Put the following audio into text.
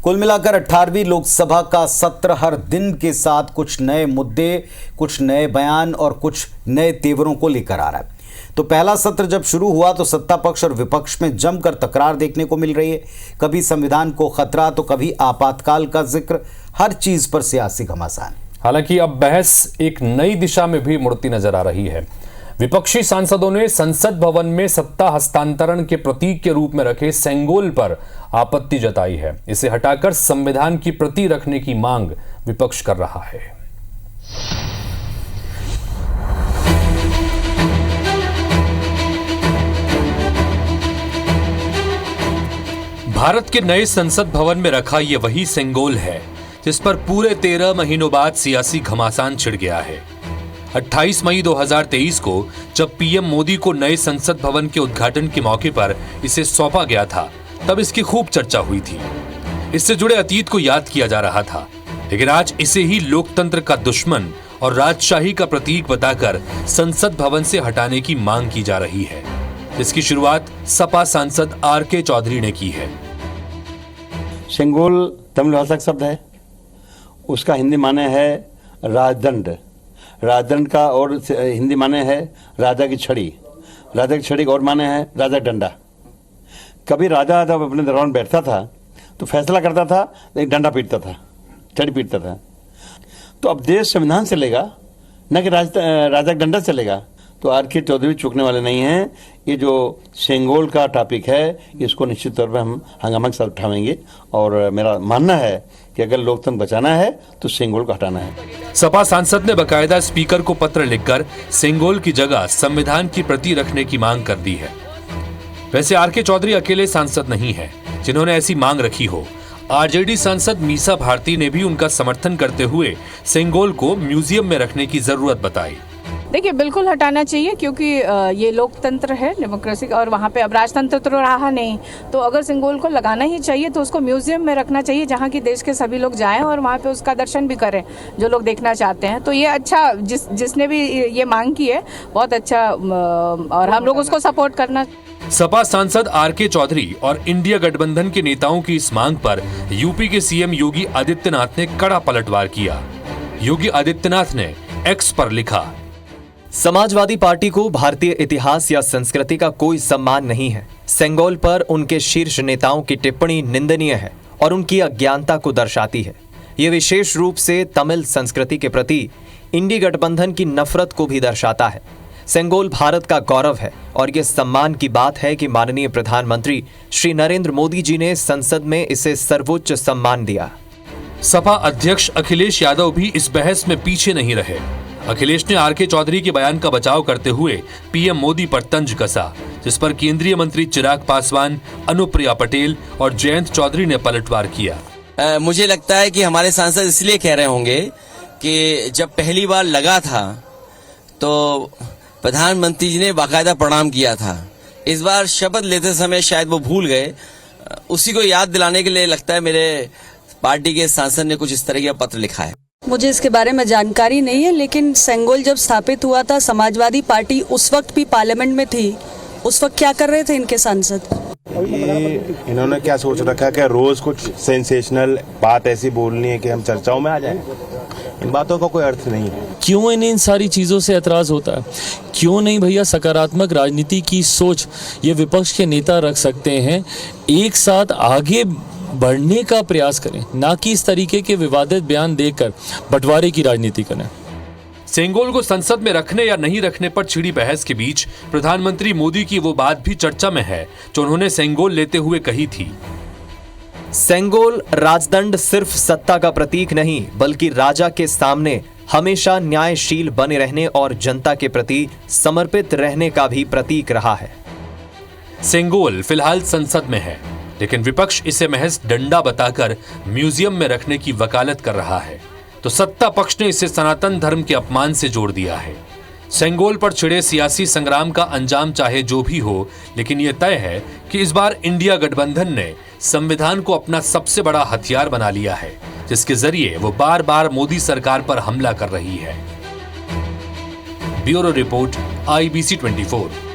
कुल मिलाकर 18वीं लोकसभा का सत्र हर दिन के साथ कुछ नए मुद्दे, कुछ नए बयान और कुछ नए तेवरों को लेकर आ रहा है। तो पहला सत्र जब शुरू हुआ तो सत्ता पक्ष और विपक्ष में जमकर तकरार देखने को मिल रही है। कभी संविधान को खतरा तो कभी आपातकाल का जिक्र, हर चीज पर सियासी घमासान। हालांकि अब बहस एक नई दिशा में भी मुड़ती नजर आ रही है। विपक्षी सांसदों ने संसद भवन में सत्ता हस्तांतरण के प्रतीक के रूप में रखे सेंगोल पर आपत्ति जताई है। इसे हटाकर संविधान की प्रति रखने की मांग विपक्ष कर रहा है। भारत के नए संसद भवन में रखा यह वही सेंगोल है जिस पर पूरे 13 महीनों बाद सियासी घमासान छिड़ गया है। 28 मई 2023 को जब पीएम मोदी को नए संसद भवन के उद्घाटन के मौके पर इसे सौंपा गया था, तब इसकी खूब चर्चा हुई थी। इससे जुड़े अतीत को याद किया जा रहा था, लेकिन आज इसे ही लोकतंत्र का दुश्मन और राजशाही का प्रतीक बताकर संसद भवन से हटाने की मांग की जा रही है। इसकी शुरुआत सपा सांसद आर.के. चौधरी ने की है। सेंगोल तमिल भाषा का शब्द है, उसका हिंदी माने है राजदंड। राजदंड का और हिंदी माने है राजा की छड़ी। राजा की छड़ी का और माने है राजा डंडा। कभी राजा जब अपने दरबार में बैठता था तो फैसला करता था, एक डंडा पीटता था, छड़ी पीटता था। तो अब देश संविधान चलेगा, न कि राजा का डंडा चलेगा। तो आर.के. चौधरी चूकने वाले नहीं हैं। ये जो सेंगोल का टॉपिक है, इसको निश्चित तौर पर हम हंगामा के साथ उठाएंगे और मेरा मानना है कि अगर लोकतंत्र बचाना है तो सेंगोल को हटाना है। सपा सांसद ने बकायदा स्पीकर को पत्र लिखकर सेंगोल की जगह संविधान की प्रति रखने की मांग कर दी है। वैसे आर.के. चौधरी अकेले सांसद नहीं है जिन्होंने ऐसी मांग रखी हो। आरजेडी सांसद मीसा भारती ने भी उनका समर्थन करते हुए सेंगोल को म्यूजियम में रखने की जरूरत बताई। देखिए, बिल्कुल हटाना चाहिए क्योंकि ये लोकतंत्र है, डेमोक्रेसी का, और वहाँ पे अब राजतंत्र तो रहा नहीं। तो अगर सिंगोल को लगाना ही चाहिए तो उसको म्यूजियम में रखना चाहिए, जहाँ की देश के सभी लोग जाएं और वहाँ पे उसका दर्शन भी करें जो लोग देखना चाहते हैं। तो ये अच्छा, जिसने भी ये मांग की है, बहुत अच्छा, और हम लोग उसको सपोर्ट करना। सपा सांसद आर.के. चौधरी और इंडिया गठबंधन के नेताओं की इस मांग पर यूपी के सीएम योगी आदित्यनाथ ने कड़ा पलटवार किया। योगी आदित्यनाथ ने एक्स पर लिखा, समाजवादी पार्टी को भारतीय इतिहास या संस्कृति का कोई सम्मान नहीं है। सेंगोल पर उनके शीर्ष नेताओं की टिप्पणी निंदनीय है और उनकी अज्ञानता को दर्शाती है। ये विशेष रूप से तमिल संस्कृति के प्रति इंडी गठबंधन की नफरत को भी दर्शाता है। सेंगोल भारत का गौरव है और ये सम्मान की बात है कि माननीय प्रधानमंत्री श्री नरेंद्र मोदी जी ने संसद में इसे सर्वोच्च सम्मान दिया। सपा अध्यक्ष अखिलेश यादव भी इस बहस में पीछे नहीं रहे। अखिलेश ने आर.के. चौधरी के बयान का बचाव करते हुए पीएम मोदी पर तंज कसा, जिस पर केंद्रीय मंत्री चिराग पासवान, अनुप्रिया पटेल और जयंत चौधरी ने पलटवार किया। मुझे लगता है कि हमारे सांसद इसलिए कह रहे होंगे कि जब पहली बार लगा था तो प्रधानमंत्री जी ने बाकायदा प्रणाम किया था। इस बार शपथ लेते समय शायद वो भूल गए। उसी को याद दिलाने के लिए लगता है मेरे पार्टी के सांसद ने कुछ इस तरह का पत्र लिखा है। मुझे इसके बारे में जानकारी नहीं है, लेकिन सेंगोल जब स्थापित हुआ था, समाजवादी पार्टी उस वक्त भी पार्लियामेंट में थी। उस वक्त क्या कर रहे थे इनके सांसद? ये इन्होंने क्या सोच रखा है कि रोज कुछ सेंसेशनल बात ऐसी बोलनी है कि हम चर्चाओं में आ जाएं। इन बातों का कोई अर्थ नहीं है। क्यों इन्हें इन सारी चीजों से ऐतराज होता है? क्यों नहीं भैया सकारात्मक राजनीति की सोच ये विपक्ष के नेता रख सकते हैं, एक साथ आगे बढ़ने का प्रयास करें, ना कि इस तरीके के विवादित बयान देकर बंटवारे की राजनीति करें। सेंगोल को संसद में रखने या नहीं रखने पर छिड़ी बहस के बीच प्रधानमंत्री मोदी की वो बात भी चर्चा में है जो उन्होंने सेंगोल लेते हुए कही थी। सेंगोल राजदंड सिर्फ सत्ता का प्रतीक नहीं, बल्कि राजा के सामने हमेशा न्यायशील बने रहने और जनता के प्रति समर्पित रहने का भी प्रतीक रहा है। सेंगोल फिलहाल संसद में है, लेकिन विपक्ष इसे महज डंडा बताकर म्यूजियम में रखने की वकालत कर रहा है, तो सत्ता पक्ष ने इसे सनातन धर्म के अपमान से जोड़ दिया है। सेंगोल पर छिड़े सियासी संग्राम का अंजाम चाहे जो भी हो, लेकिन यह तय है कि इस बार इंडिया गठबंधन ने संविधान को अपना सबसे बड़ा हथियार बना लिया है, जिसके जरिए वो बार बार मोदी सरकार पर हमला कर रही है। Bureau report, IBC 24।